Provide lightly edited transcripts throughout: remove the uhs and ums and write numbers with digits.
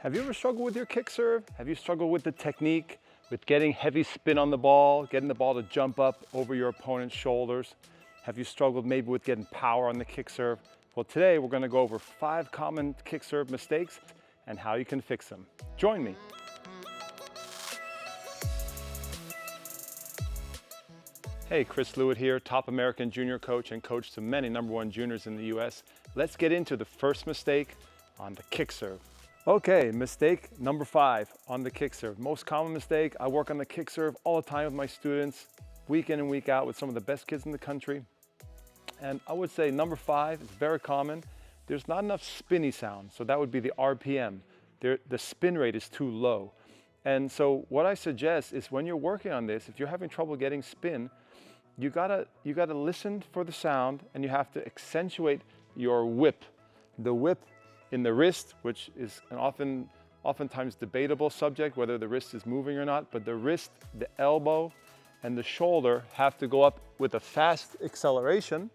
Have you ever struggled with your kick serve? Have you struggled with the technique, with getting heavy spin on the ball, getting the ball to jump up over your opponent's shoulders? Have you struggled maybe with getting power on the kick serve? Well, today we're going to go over 5 common kick serve mistakes and how you can fix them. Join me. Hey, Chris Lewitt here, top American junior coach and coach to many #1 juniors in the US. Let's get into the first mistake on the kick serve. Okay, mistake number 5 on the kick serve. Most common mistake, I work on the kick serve all the time with my students, week in and week out with some of the best kids in the country. And I would say number 5 is very common. There's not enough spinny sound, so that would be the RPM. The spin rate is too low. And so what I suggest is when you're working on this, if you're having trouble getting spin, you gotta listen for the sound and you have to accentuate your whip. The whip in the wrist, which is an oftentimes debatable subject, whether the wrist is moving or not, but the wrist, the elbow, and the shoulder have to go up with a fast acceleration.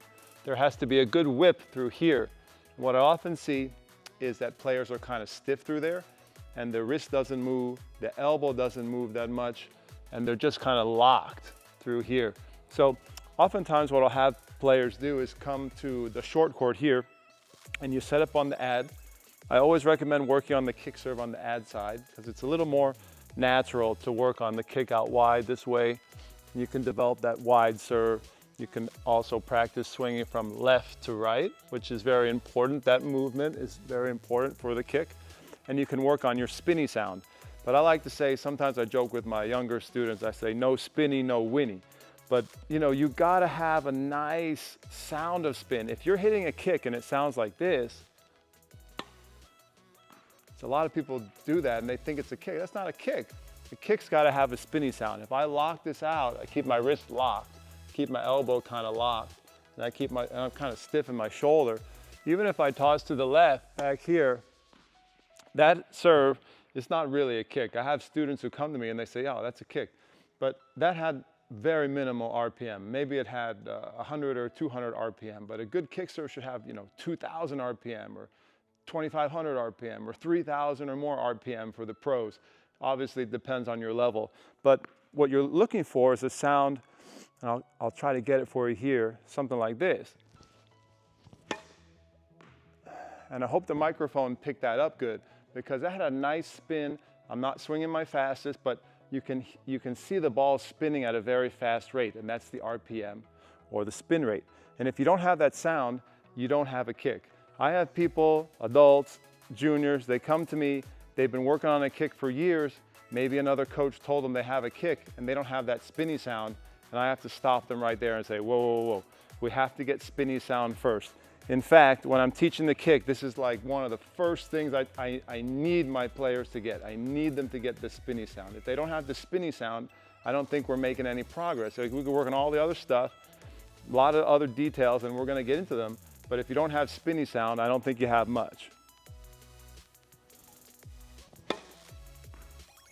There has to be a good whip through here. What I often see is that players are kind of stiff through there, and the wrist doesn't move, the elbow doesn't move that much, and they're just kind of locked through here. So oftentimes what I'll have players do is come to the short court here, and you set up on the ad. I always recommend working on the kick serve on the ad side because it's a little more natural to work on the kick out wide. This way you can develop that wide serve. You can also practice swinging from left to right, which is very important. That movement is very important for the kick. And you can work on your spinny sound. But I like to say, sometimes I joke with my younger students, I say, no spinny, no winny. But you gotta have a nice sound of spin. If you're hitting a kick and it sounds like this, so a lot of people do that and they think it's a kick. That's not a kick. The kick's gotta have a spinny sound. If I lock this out, I keep my wrist locked, keep my elbow kind of locked, and I'm kind of stiff in my shoulder. Even if I toss to the left back here, that serve is not really a kick. I have students who come to me and they say, oh, that's a kick. But that had very minimal RPM. Maybe it had 100 or 200 RPM, but a good kick serve should have 2,000 RPM or 2,500 RPM or 3,000 or more RPM for the pros. Obviously, it depends on your level. But what you're looking for is a sound, and I'll try to get it for you here, something like this. And I hope the microphone picked that up good because that had a nice spin. I'm not swinging my fastest, but you can see the ball spinning at a very fast rate, and that's the RPM or the spin rate. And if you don't have that sound, you don't have a kick. I have people, adults, juniors, they come to me, they've been working on a kick for years, maybe another coach told them they have a kick and they don't have that spinny sound, and I have to stop them right there and say, whoa, whoa, whoa, we have to get spinny sound first. In fact, when I'm teaching the kick, this is like one of the first things I need my players to get. I need them to get the spinny sound. If they don't have the spinny sound, I don't think we're making any progress. So we can work on all the other stuff, a lot of other details, and we're gonna get into them. But if you don't have spinny sound, I don't think you have much.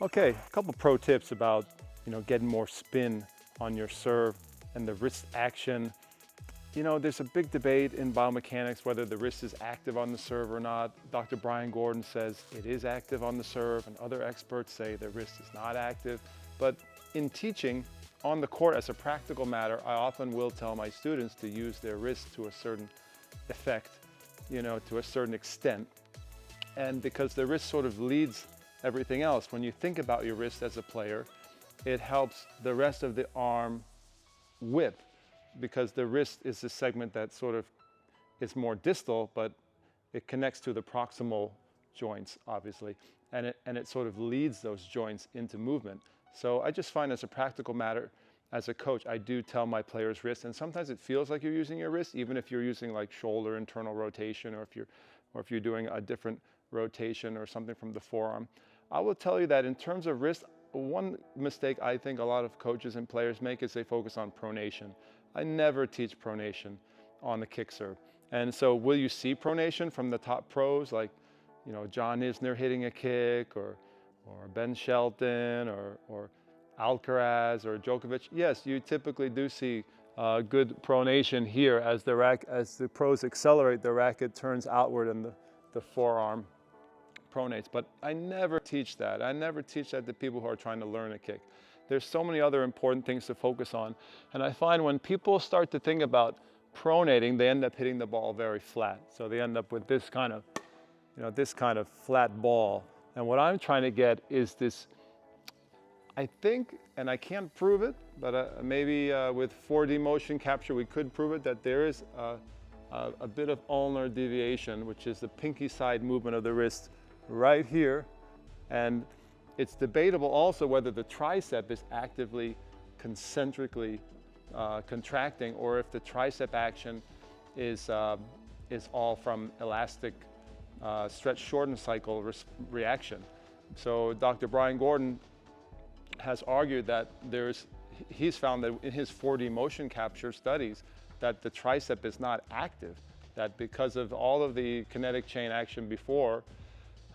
Okay, a couple pro tips about getting more spin on your serve and the wrist action. There's a big debate in biomechanics whether the wrist is active on the serve or not. Dr. Brian Gordon says it is active on the serve, and other experts say the wrist is not active. But in teaching on the court as a practical matter, I often will tell my students to use their wrist to a certain effect, to a certain extent. And because the wrist sort of leads everything else, when you think about your wrist as a player, it helps the rest of the arm whip, because the wrist is the segment that sort of is more distal, but it connects to the proximal joints, obviously, and it sort of leads those joints into movement. So I just find as a practical matter, as a coach, I do tell my players wrist, and sometimes it feels like you're using your wrist, even if you're using like shoulder internal rotation, or if you're doing a different rotation or something from the forearm. I will tell you that in terms of wrist, one mistake I think a lot of coaches and players make is they focus on pronation. I never teach pronation on the kick serve. And so will you see pronation from the top pros like John Isner hitting a kick, or Ben Shelton, or Alcaraz or Djokovic? Yes, you typically do see good pronation here as the pros accelerate, the racket turns outward and the forearm pronates, but I never teach that. I never teach that to people who are trying to learn a kick. There's so many other important things to focus on. And I find when people start to think about pronating, they end up hitting the ball very flat. So they end up with this kind of, this kind of flat ball. And what I'm trying to get is this, I think, and I can't prove it, but maybe with 4D motion capture, we could prove it, that there is a bit of ulnar deviation, which is the pinky side movement of the wrist right here. And it's debatable also whether the tricep is actively concentrically contracting, or if the tricep action is all from elastic stretch shorten cycle reaction. So Dr. Brian Gordon has argued that he's found that in his 4D motion capture studies that the tricep is not active, that because of all of the kinetic chain action before,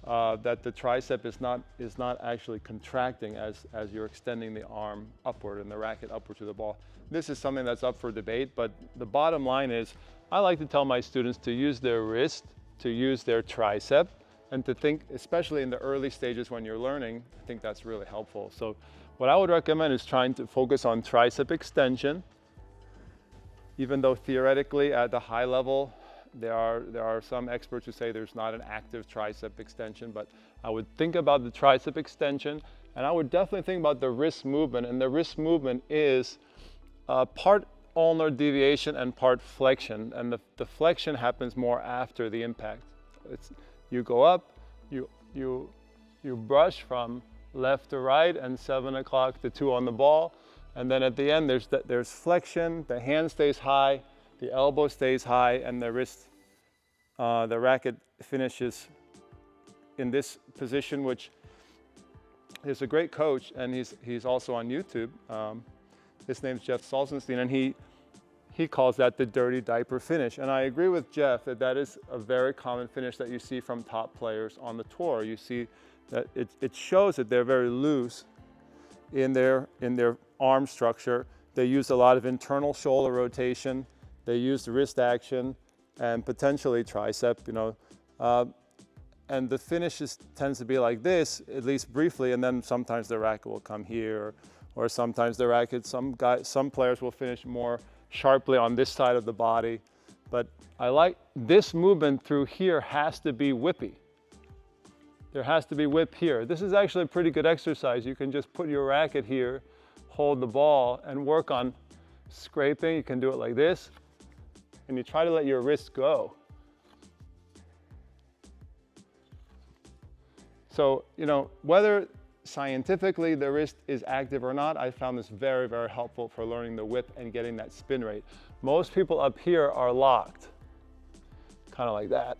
that the tricep is not actually contracting as you're extending the arm upward and the racket upward to the ball. This is something that's up for debate, but the bottom line is I like to tell my students to use their wrist, to use their tricep, and to think, especially in the early stages when you're learning, I think that's really helpful. So what I would recommend is trying to focus on tricep extension, even though theoretically at the high level, there are some experts who say there's not an active tricep extension, but I would think about the tricep extension, and I would definitely think about the wrist movement, and the wrist movement is part ulnar deviation and part flexion, and the flexion happens more after the impact. You go up, you brush from left to right and 7 o'clock to 2 on the ball, and then at the end there's flexion, the hand stays high, the elbow stays high, and the wrist, the racket finishes in this position, which is a great coach, and he's also on YouTube. His name's Jeff Salzenstein, and he calls that the dirty diaper finish. And I agree with Jeff that is a very common finish that you see from top players on the tour. You see that it shows that they're very loose in their arm structure. They use a lot of internal shoulder rotation. They use wrist action and potentially tricep, and the finish tends to be like this, at least briefly, and then sometimes the racket will come here, or sometimes the racket, some players will finish more sharply on this side of the body. But I like this movement through here has to be whippy. There has to be whip here. This is actually a pretty good exercise. You can just put your racket here, hold the ball, and work on scraping. You can do it like this, and you try to let your wrist go. So, whether scientifically the wrist is active or not, I found this very, very helpful for learning the whip and getting that spin rate. Most people up here are locked, kind of like that.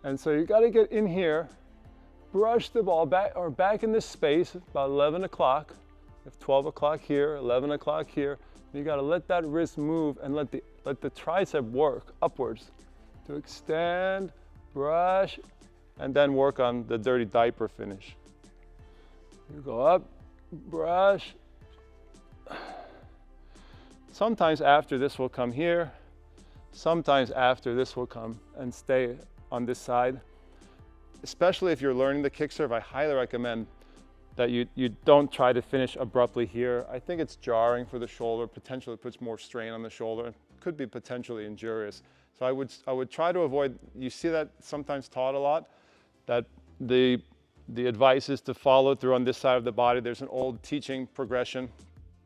And so you got to get in here, brush the ball back in this space, about 11 o'clock. You have 12 o'clock here, 11 o'clock here. You got to let that wrist move and let the tricep work upwards to extend, brush, and then work on the dirty diaper finish. You go up, brush. Sometimes after this will come here. Sometimes after this will come and stay on this side. Especially if you're learning the kick serve, I highly recommend that you don't try to finish abruptly here. I think it's jarring for the shoulder, potentially puts more strain on the shoulder, and could be potentially injurious. So I would try to avoid, you see that sometimes taught a lot, that the advice is to follow through on this side of the body. There's an old teaching progression.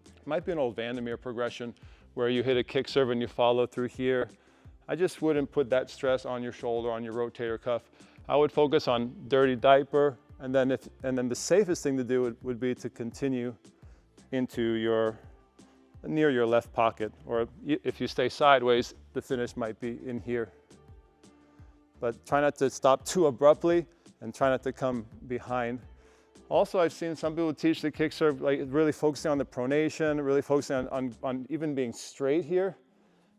It might be an old Vandermeer progression where you hit a kick serve and you follow through here. I just wouldn't put that stress on your shoulder, on your rotator cuff. I would focus on dirty diaper, and then the safest thing to do would be to continue into near your left pocket, or if you stay sideways, the finish might be in here. But try not to stop too abruptly, and try not to come behind. Also, I've seen some people teach the kick serve, like really focusing on the pronation, really focusing on even being straight here.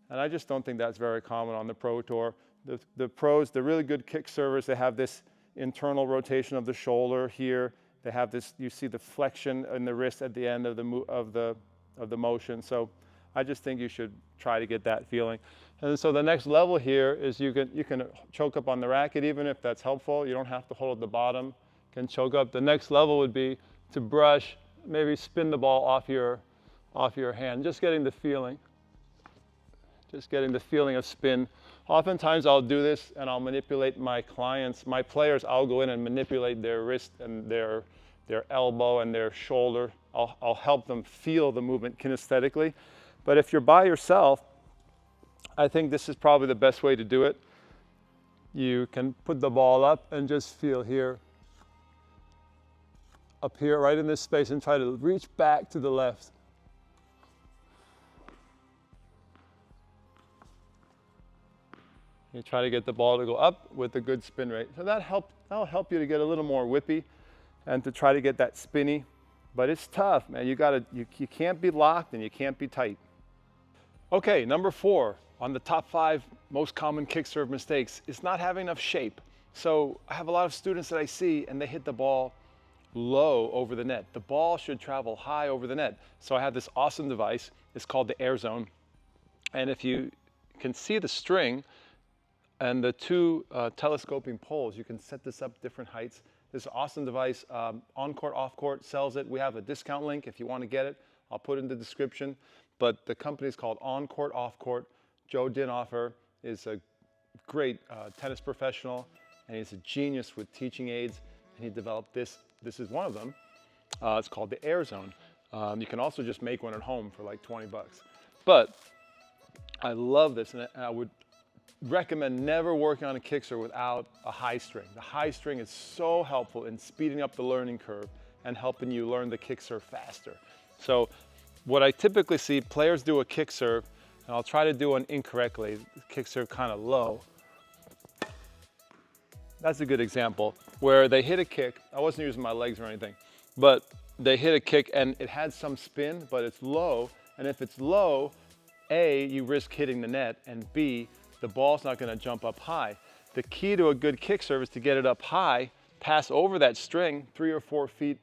And I just don't think that's very common on the pro tour. The pros, the really good kick servers, they have this internal rotation of the shoulder here. They have this, you see the flexion in the wrist at the end of the motion. So I just think you should try to get that feeling. And so the next level here is you can choke up on the racket, even if that's helpful. You don't have to hold at the bottom. You can choke up. The next level would be to brush, maybe spin the ball off your hand, just getting the feeling. Just getting the feeling of spin. Oftentimes I'll do this and I'll manipulate my clients, my players. I'll go in and manipulate their wrist and their elbow and their shoulder. I'll help them feel the movement kinesthetically. But if you're by yourself, I think this is probably the best way to do it. You can put the ball up and just feel here, up here, right in this space, and try to reach back to the left. You try to get the ball to go up with a good spin rate. So that'll help you to get a little more whippy and to try to get that spinny. But it's tough, man. You can't be locked and you can't be tight. Okay, number 4 on the top 5 most common kick serve mistakes is not having enough shape. So I have a lot of students that I see and they hit the ball low over the net. The ball should travel high over the net. So I have this awesome device. It's called the Air Zone. And if you can see the string and the 2 telescoping poles, you can set this up different heights. This awesome device, On Court, Off Court sells it. We have a discount link if you want to get it. I'll put it in the description. But the company is called On Court, Off Court. Joe Dinoffer is a great tennis professional, and he's a genius with teaching aids. And he developed this. This is one of them. It's called the Air Zone. You can also just make one at home for like 20 bucks. But I love this, and I would recommend never working on a kick serve without a high string. The high string is so helpful in speeding up the learning curve and helping you learn the kick serve faster. So what I typically see, players do a kick serve, and I'll try to do one incorrectly, the kick serve kind of low. That's a good example, where they hit a kick. I wasn't using my legs or anything, but they hit a kick and it had some spin, but it's low. And if it's low, A, you risk hitting the net, and B, the ball's not going to jump up high. The key to a good kick serve is to get it up high, pass over that string, 3 or 4 feet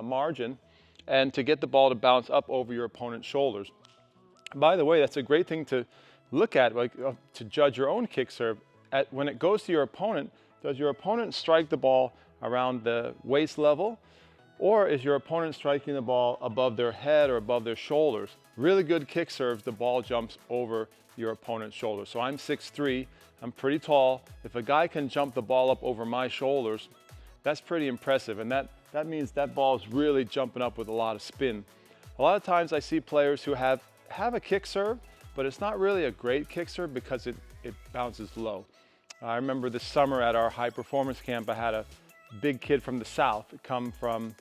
margin, and to get the ball to bounce up over your opponent's shoulders. By the way, that's a great thing to look at, like, to judge your own kick serve. When it goes to your opponent, does your opponent strike the ball around the waist level, or is your opponent striking the ball above their head or above their shoulders? Really good kick serves, the ball jumps over your opponent's shoulders. So I'm 6'3", I'm pretty tall. If a guy can jump the ball up over my shoulders, that's pretty impressive, and that means that ball is really jumping up with a lot of spin. A lot of times I see players who have a kick serve, but it's not really a great kick serve because it bounces low. I remember this summer at our high performance camp, I had a big kid from the South come from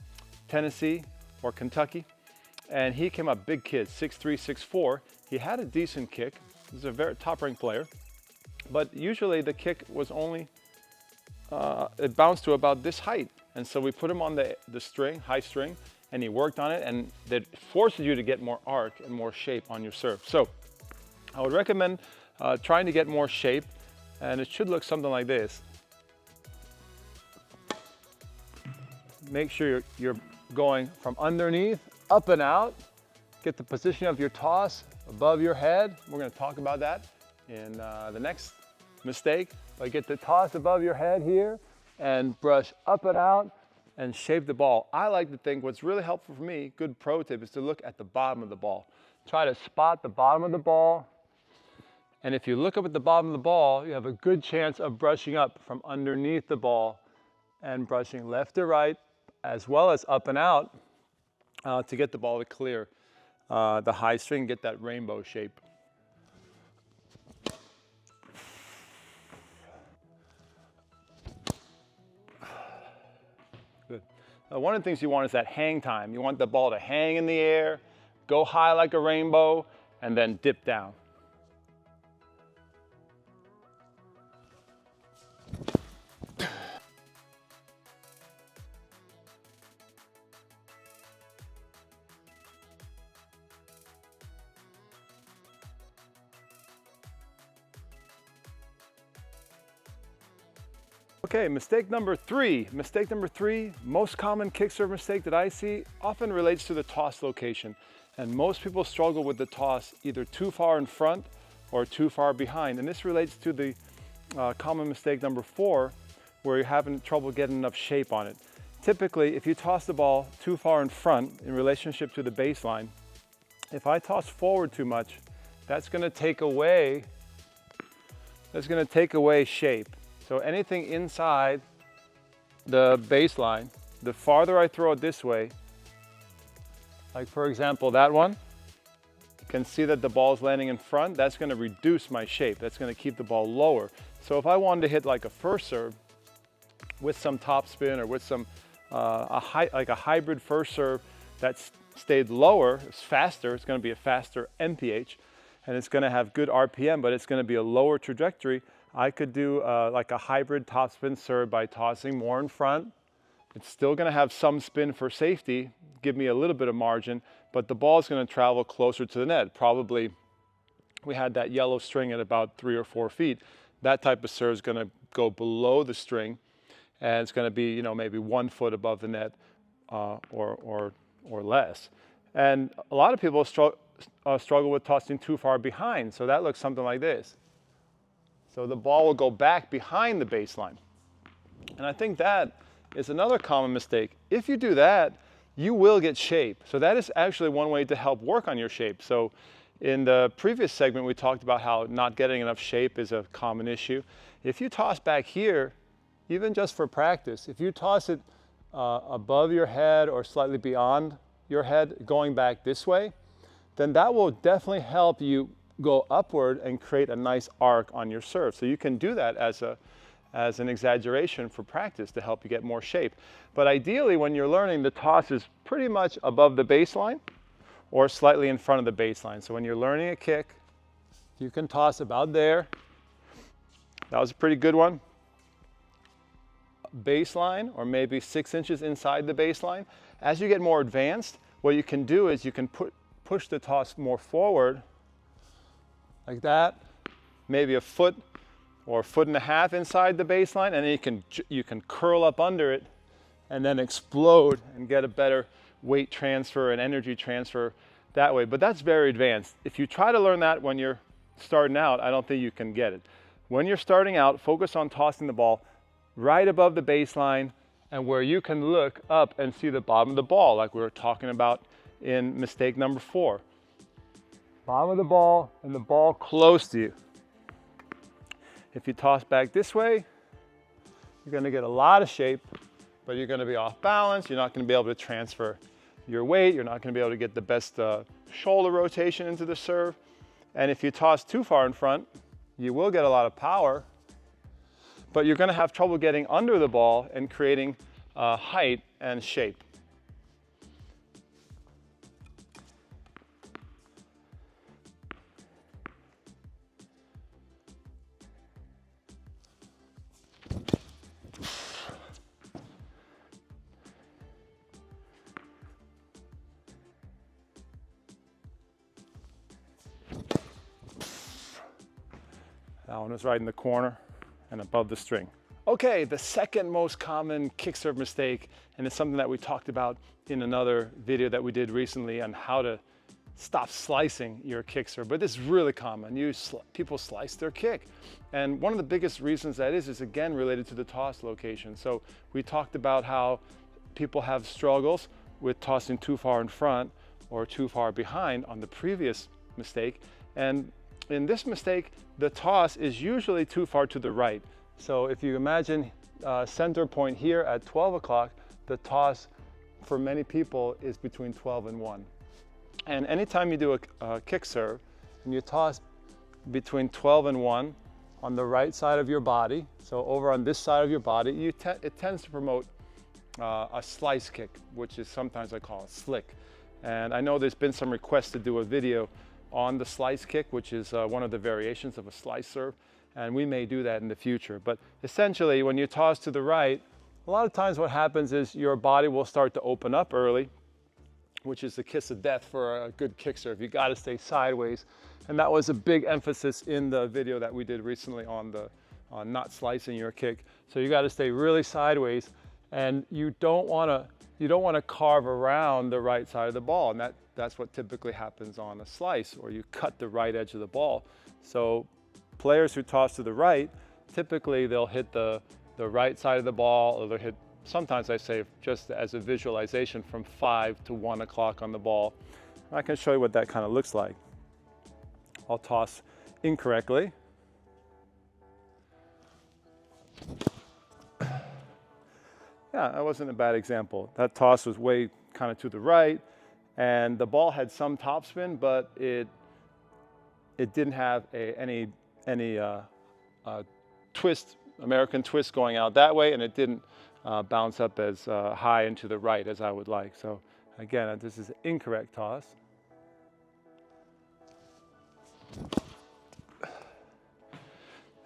Tennessee or Kentucky, and he came up, big kid, 6'3", 6'4". He had a decent kick. He's a very top-ranked player, but usually the kick was only, it bounced to about this height. And so we put him on the string, high string, and he worked on it, and that forces you to get more arc and more shape on your serve. So I would recommend trying to get more shape, and it should look something like this. Make sure you're going from underneath, up and out. Get the position of your toss above your head. We're going to talk about that in the next mistake. But get the toss above your head here and brush up and out and shape the ball. I like to think what's really helpful for me, good pro tip, is to look at the bottom of the ball. Try to spot the bottom of the ball. And if you look up at the bottom of the ball, you have a good chance of brushing up from underneath the ball and brushing left to right, as well as up and out to get the ball to clear the high string, get that rainbow shape. Good. One of the things you want is that hang time. You want the ball to hang in the air, go high like a rainbow, and then dip down. Okay, mistake number 3. Mistake number 3, most common kick serve mistake that I see often relates to the toss location. And most people struggle with the toss either too far in front or too far behind. And this relates to the common mistake number 4, where you're having trouble getting enough shape on it. Typically, if you toss the ball too far in front in relationship to the baseline, if I toss forward too much, that's going to take away shape. So anything inside the baseline, the farther I throw it this way, like for example that one, you can see that the ball's landing in front, that's going to reduce my shape. That's going to keep the ball lower. So if I wanted to hit like a first serve with some topspin or with some like a hybrid first serve that's stayed lower, it's faster, it's going to be a faster MPH, and it's going to have good RPM, but it's going to be a lower trajectory. I could do like a hybrid topspin serve by tossing more in front. It's still going to have some spin for safety, give me a little bit of margin, but the ball is going to travel closer to the net. Probably, we had that yellow string at about 3 or 4 feet. That type of serve is going to go below the string, and it's going to be, you know, maybe 1 foot above the net or less. And a lot of people struggle with tossing too far behind. So that looks something like this. So the ball will go back behind the baseline. And I think that is another common mistake. If you do that, you will get shape. So that is actually one way to help work on your shape. So in the previous segment, we talked about how not getting enough shape is a common issue. If you toss back here, even just for practice, if you toss it above your head or slightly beyond your head, going back this way, then that will definitely help you go upward and create a nice arc on your serve. So you can do that as an exaggeration for practice to help you get more shape. But ideally, when you're learning, the toss is pretty much above the baseline or slightly in front of the baseline. So when you're learning a kick, you can toss about there. That was a pretty good one. Baseline, or maybe 6 inches inside the baseline. As you get more advanced, what you can do is you can push the toss more forward, like that, maybe a foot or 1.5 feet inside the baseline, and then you can curl up under it and then explode and get a better weight transfer and energy transfer that way. But that's very advanced. If you try to learn that when you're starting out, I don't think you can get it. When you're starting out, focus on tossing the ball right above the baseline and where you can look up and see the bottom of the ball, like we were talking about in mistake number 4. Bottom of the ball and the ball close to you. If you toss back this way, you're going to get a lot of shape, but you're going to be off balance. You're not going to be able to transfer your weight. You're not going to be able to get the best shoulder rotation into the serve. And if you toss too far in front, you will get a lot of power, but you're going to have trouble getting under the ball and creating height and shape. That one was right in the corner and above the string. Okay, the second most common kick serve mistake, and it's something that we talked about in another video that we did recently on how to stop slicing your kick serve, but this is really common. People slice their kick. And one of the biggest reasons that is again related to the toss location. So we talked about how people have struggles with tossing too far in front or too far behind on the previous mistake. And in this mistake, the toss is usually too far to the right. So if you imagine center point here at 12 o'clock, the toss for many people is between 12 and 1. And anytime you do a kick serve and you toss between 12 and 1 on the right side of your body, so over on this side of your body, it tends to promote a slice kick, which is sometimes I call it slick. And I know there's been some requests to do a video on the slice kick, which is one of the variations of a slice serve, and we may do that in the future. But essentially, when you toss to the right, a lot of times what happens is your body will start to open up early, which is the kiss of death for a good kick serve. You got to stay sideways, and that was a big emphasis in the video that we did recently on not slicing your kick. So you got to stay really sideways, and you don't want you don't want to carve around the right side of the ball, and that's what typically happens on a slice, or you cut the right edge of the ball. So players who toss to the right, typically they'll hit the right side of the ball, or they'll hit, sometimes I say, just as a visualization, from 5 to 1 o'clock on the ball. I can show you what that kind of looks like. I'll toss incorrectly. Yeah, that wasn't a bad example. That toss was way kind of to the right, and the ball had some topspin, but it didn't have any twist, American twist going out that way, and it didn't bounce up as high and to the right as I would like. So again, this is an incorrect toss.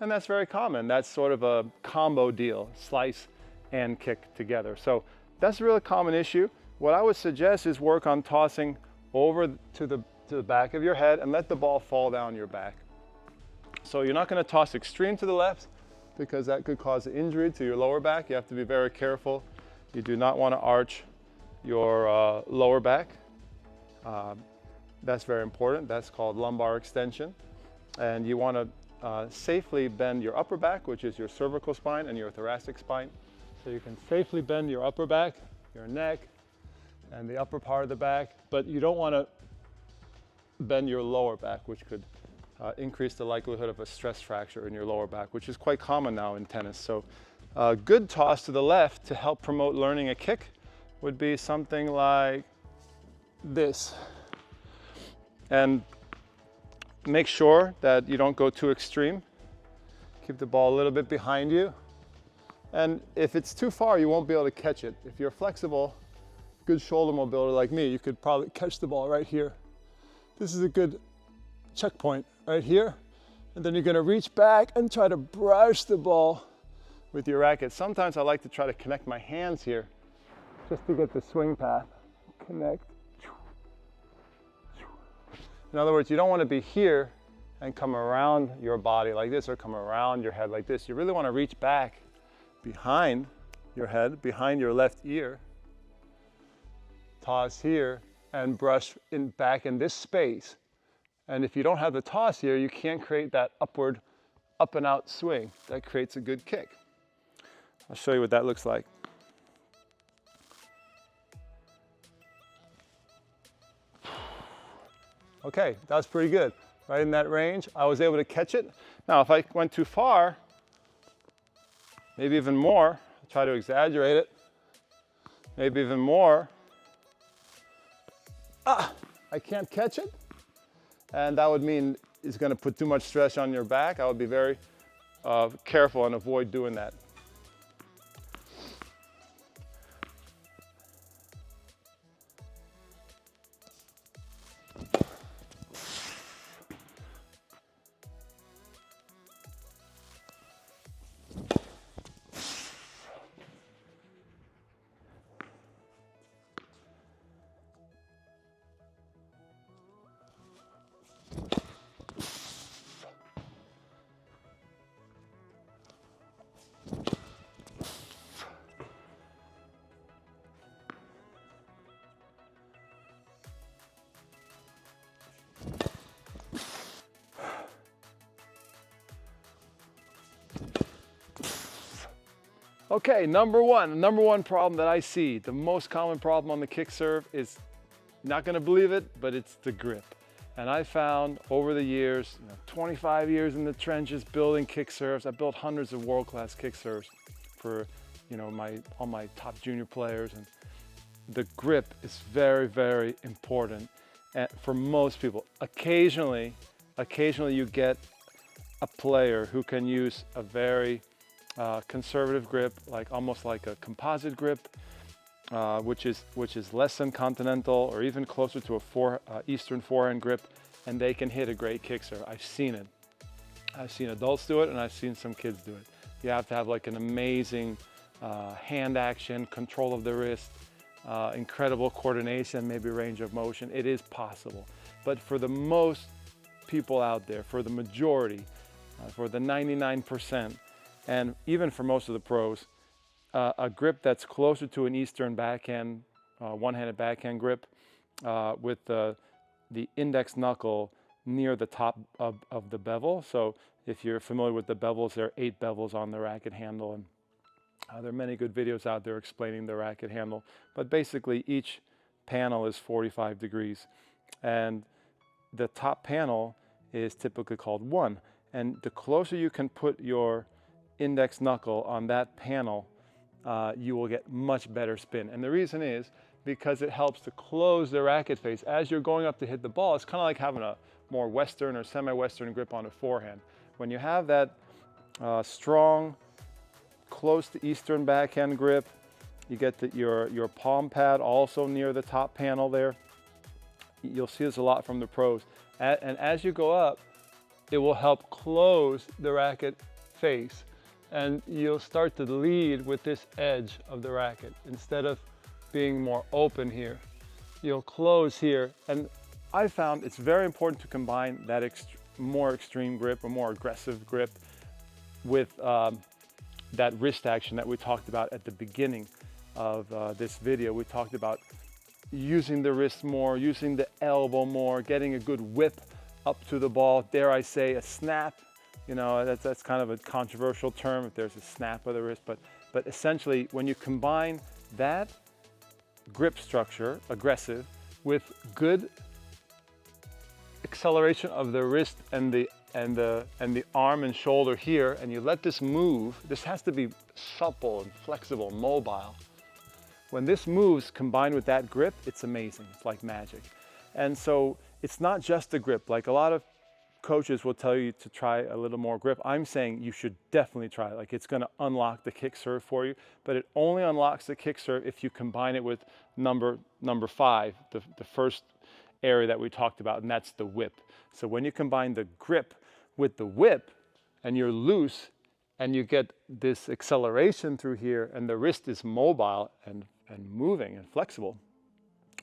And that's very common. That's sort of a combo deal, slice and kick together. So that's a really common issue. What I would suggest is work on tossing over to the back of your head and let the ball fall down your back. So you're not going to toss extreme to the left, because that could cause an injury to your lower back. You have to be very careful. You do not want to arch your lower back. That's very important. That's called lumbar extension. And you want to safely bend your upper back, which is your cervical spine, and your thoracic spine. So you can safely bend your upper back, your neck, and the upper part of the back, but you don't want to bend your lower back, which could increase the likelihood of a stress fracture in your lower back, which is quite common now in tennis. So a good toss to the left to help promote learning a kick would be something like this. And make sure that you don't go too extreme. Keep the ball a little bit behind you. And if it's too far, you won't be able to catch it. If you're flexible, good shoulder mobility like me, you could probably catch the ball right here. This is a good checkpoint right here. And then you're going to reach back and try to brush the ball with your racket. Sometimes I like to try to connect my hands here just to get the swing path. Connect. In other words, you don't want to be here and come around your body like this, or come around your head like this. You really want to reach back behind your head, behind your left ear, toss here, and brush back in this space. And if you don't have the toss here, you can't create that upward, up and out swing that creates a good kick. I'll show you what that looks like. Okay, that's pretty good. Right in that range, I was able to catch it. Now, if I went too far, maybe even more, I'll try to exaggerate it, maybe even more. I can't catch it. And that would mean it's going to put too much stress on your back. I would be very careful and avoid doing that. Okay, number one problem that I see, the most common problem on the kick serve is, you're not gonna believe it, but it's the grip. And I found over the years, 25 years in the trenches building kick serves, I built hundreds of world-class kick serves for all my top junior players, and the grip is very, very important for most people. Occasionally you get a player who can use a very conservative grip, almost like a composite grip, which is less than continental or even closer to a Eastern forehand grip, and they can hit a great kick serve. I've seen it. I've seen adults do it, and I've seen some kids do it. You have to have like an amazing hand action, control of the wrist, incredible coordination, maybe range of motion. It is possible. But for the most people out there, for the majority, for the 99%, and even for most of the pros, a grip that's closer to an Eastern backhand, one-handed backhand grip with the index knuckle near the top of the bevel. So if you're familiar with the bevels, there are 8 bevels on the racket handle, and there are many good videos out there explaining the racket handle. But basically each panel is 45 degrees, and the top panel is typically called 1. And the closer you can put your index knuckle on that panel, you will get much better spin. And the reason is because it helps to close the racket face. As you're going up to hit the ball, it's kind of like having a more Western or semi-Western grip on a forehand. When you have that strong, close to Eastern backhand grip, you get your palm pad also near the top panel there. You'll see this a lot from the pros. And as you go up, it will help close the racket face. And you'll start to lead with this edge of the racket. Instead of being more open here, you'll close here. And I found it's very important to combine that more extreme grip or more aggressive grip with that wrist action that we talked about at the beginning of this video. We talked about using the wrist more, using the elbow more, getting a good whip up to the ball, dare I say a snap. You know, that's kind of a controversial term if there's a snap of the wrist, but essentially when you combine that grip structure, aggressive, with good acceleration of the wrist and the arm and shoulder here, and you let this move, this has to be supple and flexible, mobile. When this moves combined with that grip, it's amazing. It's like magic. And so it's not just the grip. Like a lot of coaches will tell you to try a little more grip. I'm saying you should definitely try it. Like it's going to unlock the kick serve for you, but it only unlocks the kick serve if you combine it with number 5, the first area that we talked about, and that's the whip. So when you combine the grip with the whip and you're loose and you get this acceleration through here and the wrist is mobile and moving and flexible,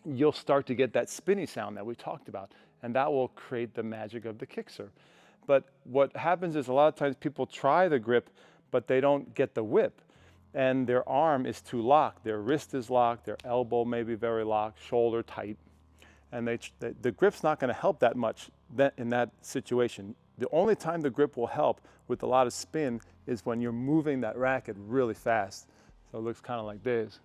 you'll start to get that spinny sound that we talked about, and that will create the magic of the kick serve. But what happens is a lot of times people try the grip, but they don't get the whip, and their arm is too locked, their wrist is locked, their elbow may be very locked, shoulder tight, and the grip's not going to help that much in that situation. The only time the grip will help with a lot of spin is when you're moving that racket really fast. So it looks kind of like this.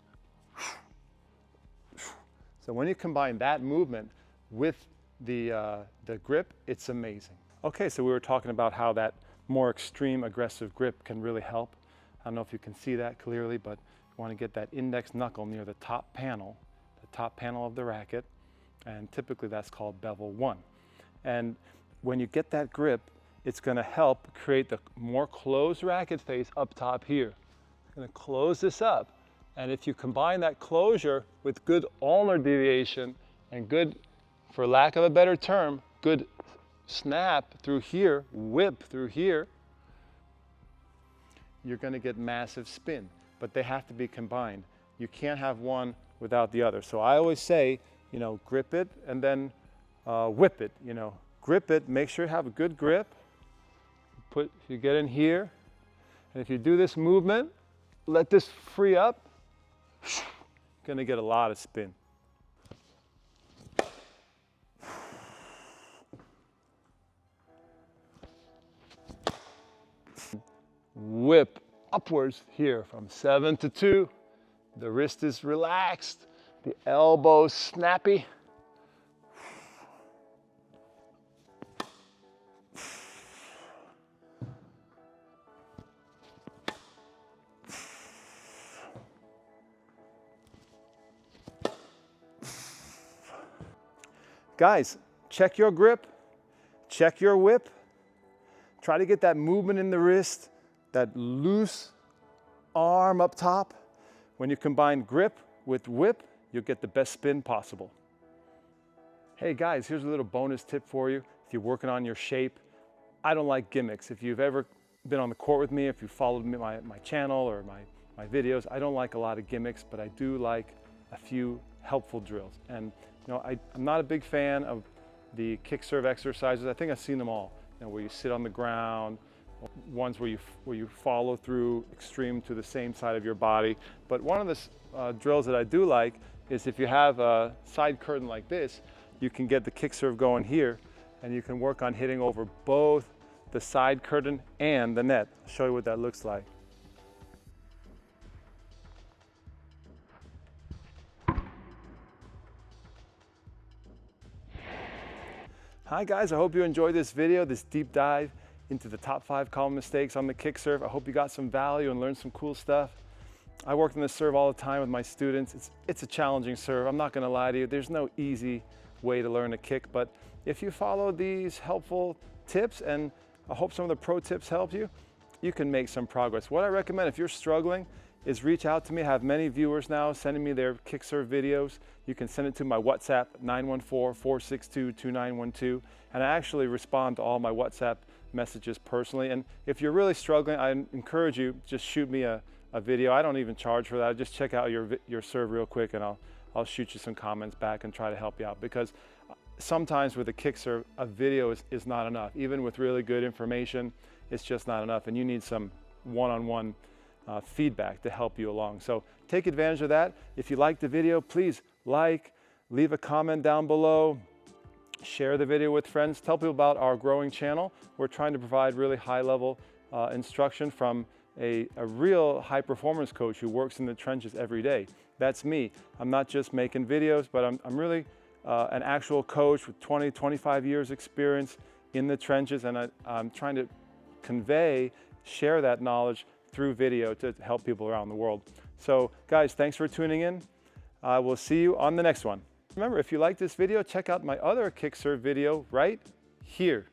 So when you combine that movement with the grip, it's amazing. Okay, so we were talking about how that more extreme aggressive grip can really help. I don't know if you can see that clearly, but you want to get that index knuckle near the top panel of the racket, and typically that's called bevel 1. And when you get that grip, it's going to help create the more closed racket face up top here. It's going to close this up. And if you combine that closure with good ulnar deviation and good, for lack of a better term, good snap through here, whip through here, you're going to get massive spin. But they have to be combined. You can't have one without the other. So I always say, you know, grip it and then whip it. You know, grip it, make sure you have a good grip. You get in here, and if you do this movement, let this free up, gonna get a lot of spin. Whip upwards here from 7 to 2. The wrist is relaxed, the elbow's snappy. Guys, check your grip, check your whip. Try to get that movement in the wrist, that loose arm up top. When you combine grip with whip, you'll get the best spin possible. Hey guys, here's a little bonus tip for you. If you're working on your shape, I don't like gimmicks. If you've ever been on the court with me, if you followed me, my channel or my videos, I don't like a lot of gimmicks, but I do like a few helpful drills. And you know, I'm not a big fan of the kick serve exercises. I think I've seen them all. You know, where you sit on the ground, ones where you follow through extreme to the same side of your body. But one of the drills that I do like is if you have a side curtain like this, you can get the kick serve going here, and you can work on hitting over both the side curtain and the net. I'll show you what that looks like. Hi guys, I hope you enjoyed this video, this deep dive into the top 5 common mistakes on the kick serve. I hope you got some value and learned some cool stuff. I work on this serve all the time with my students. It's a challenging serve. I'm not gonna lie to you. There's no easy way to learn a kick, but if you follow these helpful tips, and I hope some of the pro tips help you, you can make some progress. What I recommend if you're struggling is reach out to me. I have many viewers now sending me their kick serve videos. You can send it to my WhatsApp, 914-462-2912. And I actually respond to all my WhatsApp messages personally. And if you're really struggling, I encourage you, just shoot me a video. I don't even charge for that. Just check out your serve real quick, and I'll shoot you some comments back and try to help you out. Because sometimes with a kick serve, a video is not enough. Even with really good information, it's just not enough. And you need some one-on-one feedback to help you along. So take advantage of that. If you liked the video, please leave a comment down below, share the video with friends, tell people about our growing channel. We're trying to provide really high-level instruction from a real high-performance coach who works in the trenches every day. That's me. I'm not just making videos, but I'm really an actual coach with 20, 25 years experience in the trenches, and I'm trying to share that knowledge through video to help people around the world. So guys, thanks for tuning in. We'll see you on the next one. Remember, if you like this video, check out my other kick serve video right here.